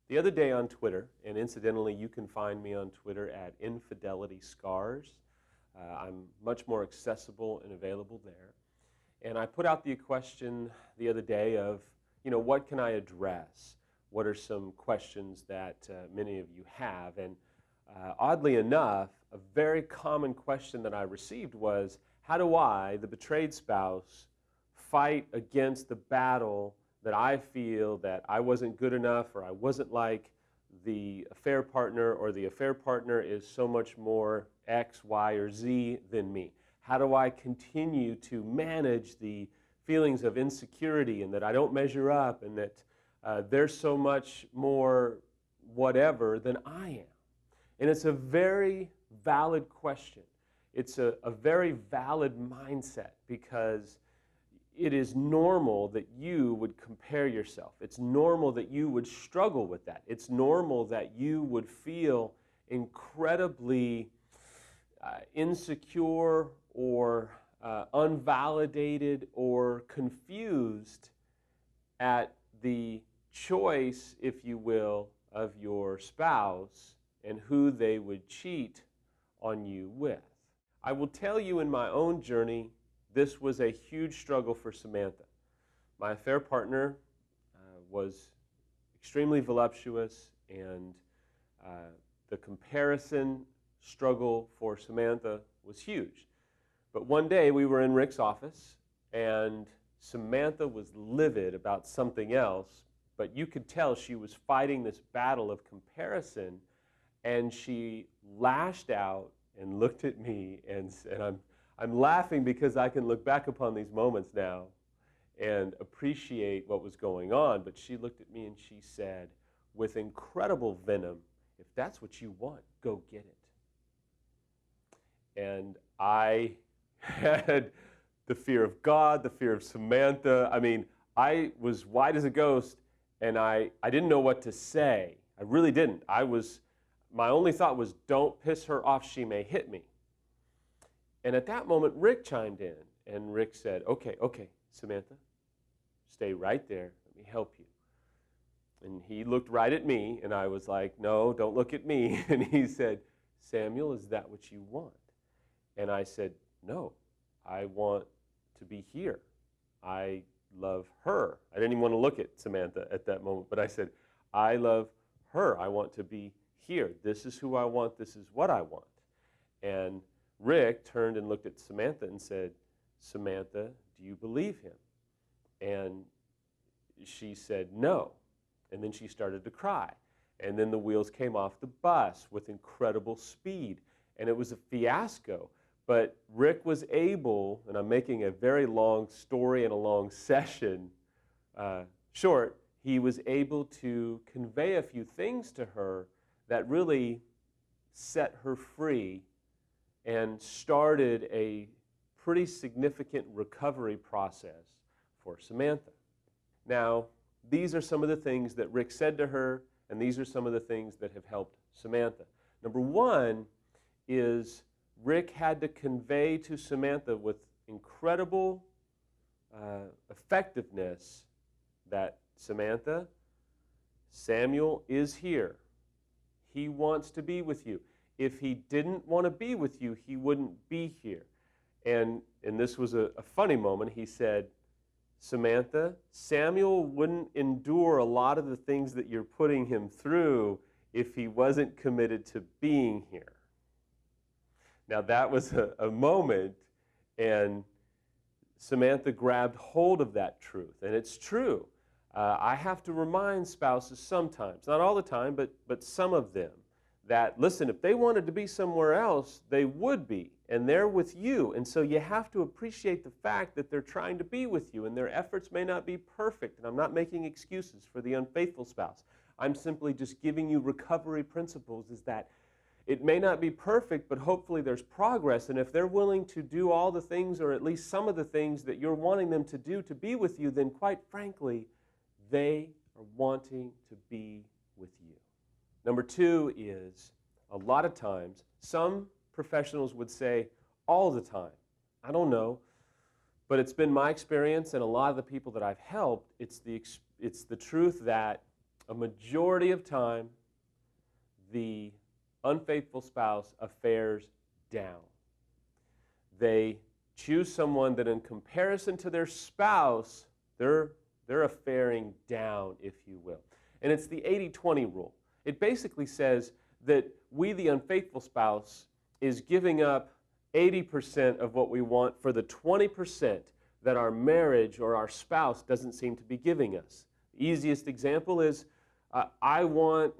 The other day on Twitter, and incidentally, you can find me on Twitter at Infidelity Scars. I'm much more accessible and available there. And I put out the question the other day of, what can I address? What are some questions that many of you have? And oddly enough, a very common question that I received was, how do I, the betrayed spouse, fight against the battle that I feel that I wasn't good enough, or I wasn't like the affair partner, or the affair partner is so much more X, Y, or Z than me? How do I continue to manage the feelings of insecurity and that I don't measure up and that there's so much more whatever than I am? And it's a very valid question. It's a very valid mindset, because it is normal that you would compare yourself. It's normal that you would struggle with that. It's normal that you would feel incredibly insecure or unvalidated or confused at the choice, if you will, of your spouse and who they would cheat on you with. I will tell you, in my own journey, this was a huge struggle for Samantha. My affair partner was extremely voluptuous, and the comparison struggle for Samantha was huge. But one day we were in Rick's office, and Samantha was livid about something else, but you could tell she was fighting this battle of comparison, and she lashed out and looked at me, and I'm laughing because I can look back upon these moments now and appreciate what was going on. But she looked at me and she said, with incredible venom, "If that's what you want, go get it." And I had the fear of God, the fear of Samantha. I mean, I was white as a ghost, and I didn't know what to say. I really didn't. My only thought was, don't piss her off, she may hit me. And at that moment, Rick chimed in, and Rick said, okay, Samantha, stay right there. Let me help you. And he looked right at me, and I was like, no, don't look at me. And he said, Samuel, is that what you want? And I said, no, I want to be here. I love her. I didn't even want to look at Samantha at that moment, but I said, I love her. I want to be here. This is who I want. This is what I want. And Rick turned and looked at Samantha and said, Samantha, do you believe him? And she said, no. And then she started to cry. And then the wheels came off the bus with incredible speed. And it was a fiasco. But Rick was able, and I'm making a very long story and a long session short, he was able to convey a few things to her that really set her free and started a pretty significant recovery process for Samantha. Now, these are some of the things that Rick said to her, and these are some of the things that have helped Samantha. Number one is Rick had to convey to Samantha with incredible effectiveness that, Samantha, Samuel is here. He wants to be with you. If he didn't want to be with you, he wouldn't be here. And this was a funny moment. He said, Samantha, Samuel wouldn't endure a lot of the things that you're putting him through if he wasn't committed to being here. Now that was a moment, and Samantha grabbed hold of that truth. And it's true. I have to remind spouses sometimes, not all the time, but some of them, that, listen, if they wanted to be somewhere else, they would be, and they're with you. And so you have to appreciate the fact that they're trying to be with you, and their efforts may not be perfect. And I'm not making excuses for the unfaithful spouse. I'm simply just giving you recovery principles, is that it may not be perfect, but hopefully there's progress. And if they're willing to do all the things, or at least some of the things that you're wanting them to do to be with you, then quite frankly, they are wanting to be with you. Number two is, a lot of times, some professionals would say all the time, I don't know, But it's been my experience, and a lot of the people that I've helped, it's the truth that a majority of time, the unfaithful spouse affares down. They choose someone that in comparison to their spouse, they're affaring down, if you will. And it's the 80-20 rule. It basically says that we, the unfaithful spouse, is giving up 80% of what we want for the 20% that our marriage or our spouse doesn't seem to be giving us. The easiest example is I want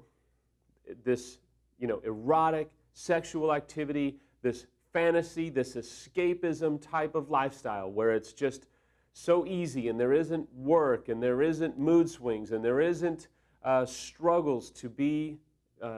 this, erotic sexual activity, this fantasy, this escapism type of lifestyle where it's just so easy and there isn't work and there isn't mood swings and there isn't struggles to be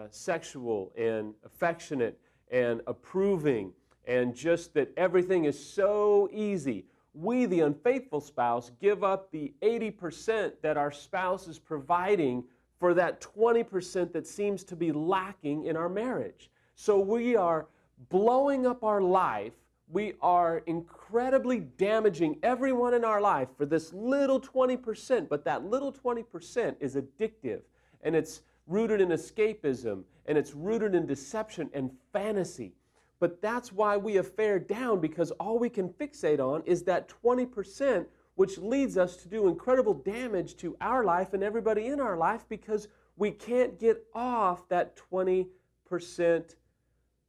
sexual and affectionate and approving, and just that everything is so easy. We, the unfaithful spouse, give up the 80% that our spouse is providing for that 20% that seems to be lacking in our marriage. So we are blowing up our life. We are incredibly damaging everyone in our life for this little 20%, but that little 20% is addictive, and it's rooted in escapism, and it's rooted in deception and fantasy. But that's why we affair down, because all we can fixate on is that 20%, which leads us to do incredible damage to our life and everybody in our life, because we can't get off that 20%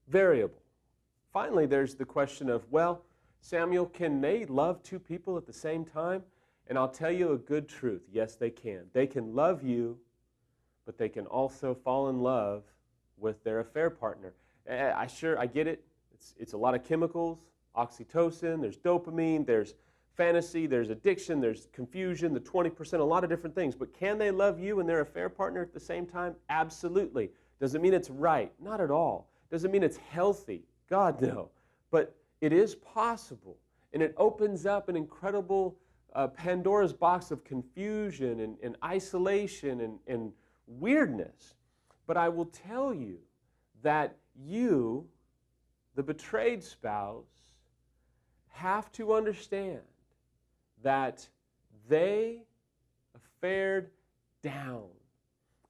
variable. Finally, there's the question of, well, Samuel, can they love two people at the same time? And I'll tell you a good truth. Yes, they can. They can love you, but they can also fall in love with their affair partner. I get it. It's a lot of chemicals, oxytocin, there's dopamine, there's fantasy, there's addiction, there's confusion, the 20%, a lot of different things. But can they love you and their affair partner at the same time? Absolutely. Does it mean it's right? Not at all. Does it mean it's healthy? God, no. But it is possible. And it opens up an incredible Pandora's box of confusion and isolation and weirdness. But I will tell you that you, the betrayed spouse, have to understand that they affared down.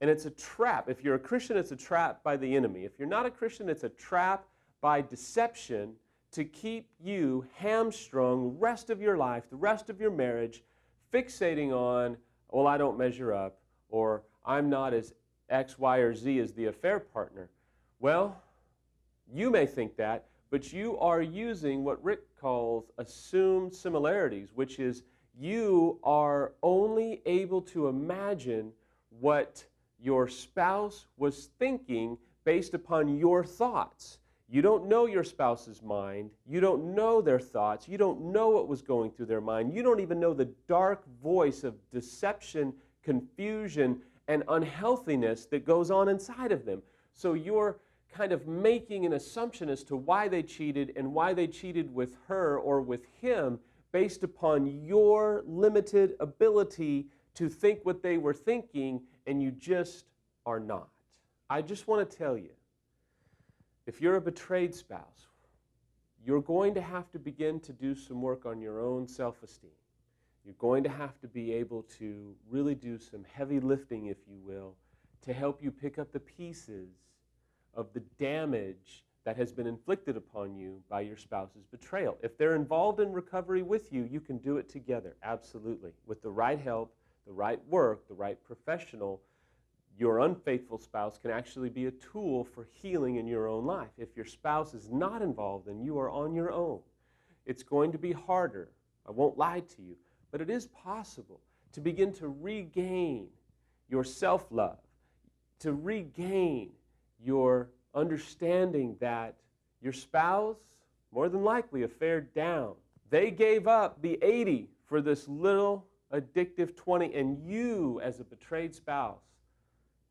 And it's a trap. If you're a Christian, it's a trap by the enemy. If you're not a Christian, it's a trap by deception to keep you hamstrung the rest of your life, the rest of your marriage, fixating on, well, I don't measure up, or I'm not as X, Y, or Z as the affair partner. Well, you may think that, but you are using what Rick calls assumed similarities, which is you are only able to imagine what your spouse was thinking based upon your thoughts. You don't know your spouse's mind. You don't know their thoughts. You don't know what was going through their mind. You don't even know the dark voice of deception, confusion, and unhealthiness that goes on inside of them. So you're kind of making an assumption as to why they cheated and why they cheated with her or with him based upon your limited ability to think what they were thinking, and you just are not. I just want to tell you, if you're a betrayed spouse, you're going to have to begin to do some work on your own self-esteem. You're going to have to be able to really do some heavy lifting, if you will, to help you pick up the pieces of the damage that has been inflicted upon you by your spouse's betrayal. If they're involved in recovery with you, you can do it together, absolutely. With the right help, the right work, the right professional, your unfaithful spouse can actually be a tool for healing in your own life. If your spouse is not involved, then you are on your own. It's going to be harder. I won't lie to you. But it is possible to begin to regain your self-love, to regain your understanding that your spouse, more than likely, affared down. They gave up the 80 for this little addictive 20, and you, as a betrayed spouse,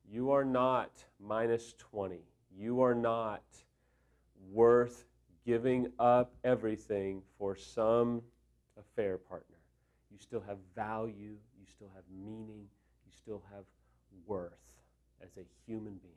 you are not minus 20. You are not worth giving up everything for some affair partner. You still have value, you still have meaning, you still have worth as a human being.